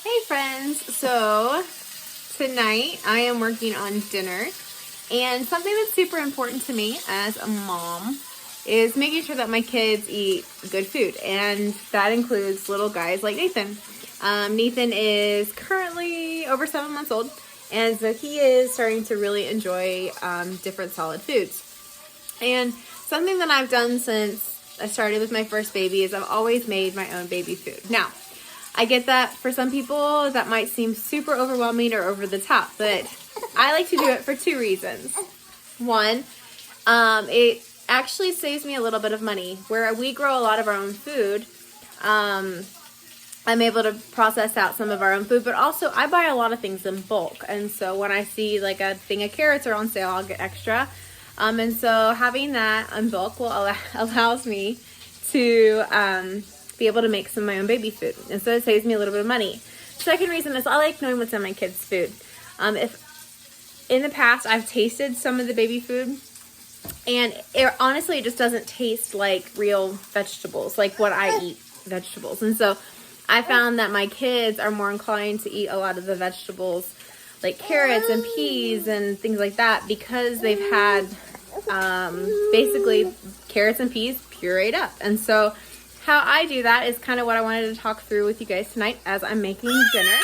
Hey friends, so tonight I am working on dinner, and something that's super important to me as a mom is making sure that my kids eat good food, and that includes little guys like Nathan. Nathan is currently over 7 months old, and so he is starting to really enjoy different solid foods. And something that I've done since I started with my first baby is I've always made my own baby food. Now, I get that for some people that might seem super overwhelming or over the top, but I like to do it for two reasons. One, it actually saves me a little bit of money. Where we grow a lot of our own food, I'm able to process out some of our own food, but also I buy a lot of things in bulk. And so when I see like a thing of carrots are on sale, I'll get extra. And so having that in bulk allows me to be able to make some of my own baby food. And so it saves me a little bit of money. Second reason is I like knowing what's in my kids' food. If in the past I've tasted some of the baby food, and honestly it just doesn't taste like real vegetables, like what I eat vegetables. And so I found that my kids are more inclined to eat a lot of the vegetables like carrots and peas and things like that because they've had basically carrots and peas pureed up. And so how I do that is kind of what I wanted to talk through with you guys tonight as I'm making dinner,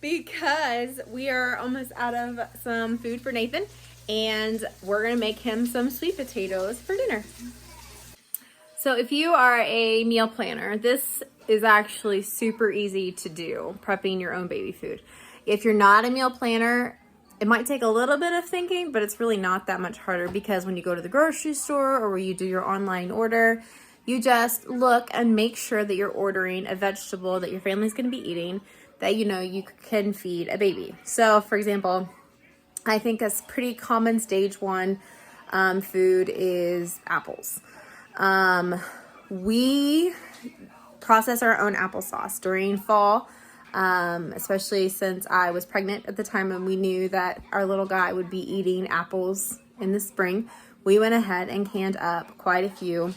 because we are almost out of some food for Nathan, and we're gonna make him some sweet potatoes for dinner. So if you are a meal planner, this is actually super easy to do, prepping your own baby food. If you're not a meal planner, it might take a little bit of thinking, but it's really not that much harder because when you go to the grocery store or where you do your online order, you just look and make sure that you're ordering a vegetable that your family's going to be eating that you know you can feed a baby. So for example, I think a pretty common stage one food is apples. We process our own applesauce during fall. Especially since I was pregnant at the time and we knew that our little guy would be eating apples in the spring, we went ahead and canned up quite a few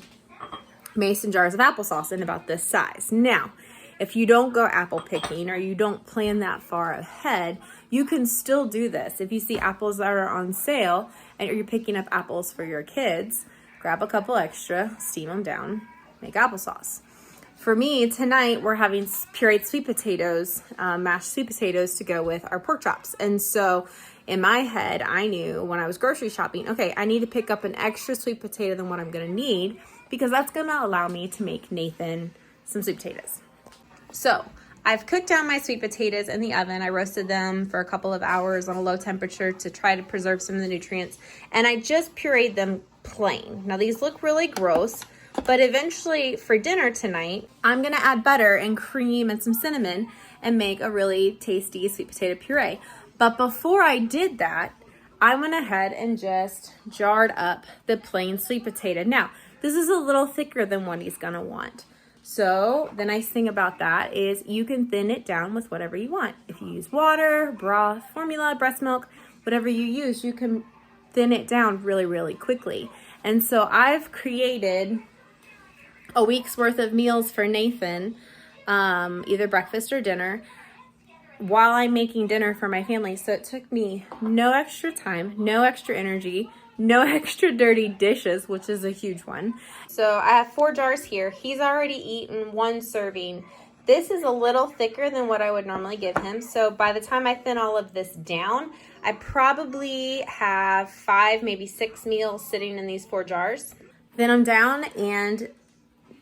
mason jars of applesauce in about this size. Now, if you don't go apple picking or you don't plan that far ahead, you can still do this. If you see apples that are on sale and you're picking up apples for your kids, grab a couple extra, steam them down, make applesauce. For me, tonight, we're having pureed sweet potatoes, mashed sweet potatoes to go with our pork chops. And so in my head, I knew when I was grocery shopping, okay, I need to pick up an extra sweet potato than what I'm going to need because that's going to allow me to make Nathan some sweet potatoes. So I've cooked down my sweet potatoes in the oven. I roasted them for a couple of hours on a low temperature to try to preserve some of the nutrients. And I just pureed them plain. Now these look really gross, but eventually for dinner tonight, I'm gonna add butter and cream and some cinnamon and make a really tasty sweet potato puree. But before I did that, I went ahead and just jarred up the plain sweet potato. Now, this is a little thicker than what he's gonna want. So the nice thing about that is you can thin it down with whatever you want. If you use water, broth, formula, breast milk, whatever you use, you can thin it down really, really quickly. And so I've created a week's worth of meals for Nathan, either breakfast or dinner, while I'm making dinner for my family. So it took me no extra time, no extra energy, no extra dirty dishes, which is a huge one. So I have 4 jars here. He's already eaten 1 serving. This is a little thicker than what I would normally give him. So by the time I thin all of this down, I probably have 5, maybe 6 meals sitting in these 4 jars. Thin them down and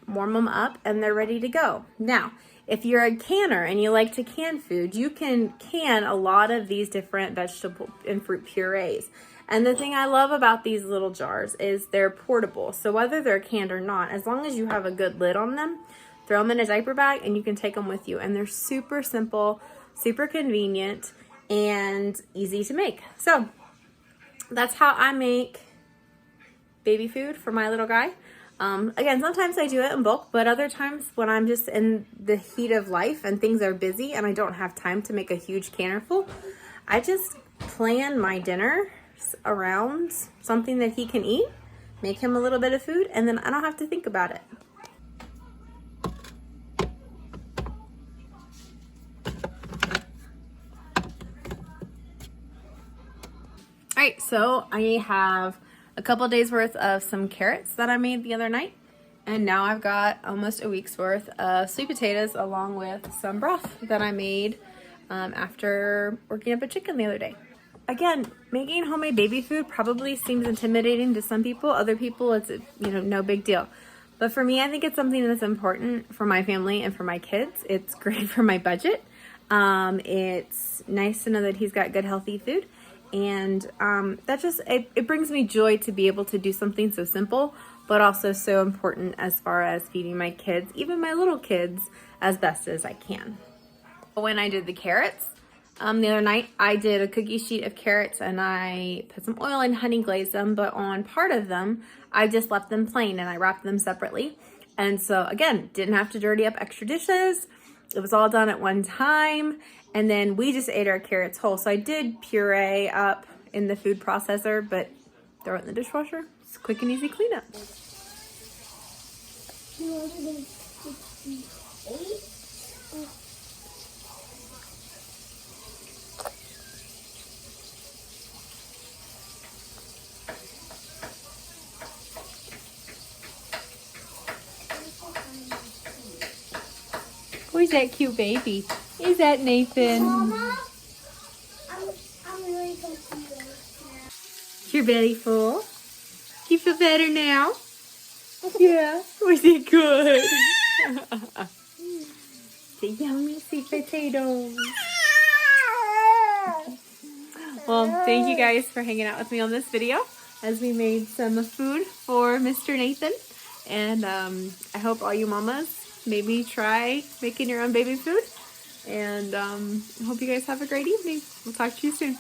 warm them up and they're ready to go. Now, if you're a canner and you like to can food, you can can a lot of these different vegetable and fruit purees. And the thing I love about these little jars is they're portable. So whether they're canned or not, as long as you have a good lid on them, throw them in a diaper bag and you can take them with you. And they're super simple, super convenient, and easy to make. So that's how I make baby food for my little guy. Again, sometimes I do it in bulk, but other times when I'm just in the heat of life and things are busy and I don't have time to make a huge canner full, I just plan my dinner around something that he can eat, make him a little bit of food, and then I don't have to think about it. right, so I have a couple days worth of some carrots that I made the other night. And now I've got almost a week's worth of sweet potatoes along with some broth that I made after working up a chicken the other day. Again, making homemade baby food probably seems intimidating to some people. Other people, it's no big deal. But for me, I think it's something that's important for my family and for my kids. It's great for my budget. It's nice to know that he's got good, healthy food. And that just, it brings me joy to be able to do something so simple, but also so important as far as feeding my kids, even my little kids, as best as I can. When I did the carrots, the other night, I did a cookie sheet of carrots and I put some oil and honey glazed them, but on part of them, I just left them plain and I wrapped them separately. And so again, didn't have to dirty up extra dishes. It was all done at one time. And then we just ate our carrots whole. So I did puree up in the food processor, but throw it in the dishwasher. It's a quick and easy cleanup. Who's that cute baby? Is that Nathan? Mama, I'm really confused. Your belly full? Do you feel better now? Yeah. Was it good? The yummy sweet potatoes. Well, thank you guys for hanging out with me on this video as we made some food for Mr. Nathan. And I hope all you mamas maybe try making your own baby food. And I hope you guys have a great evening. We'll talk to you soon.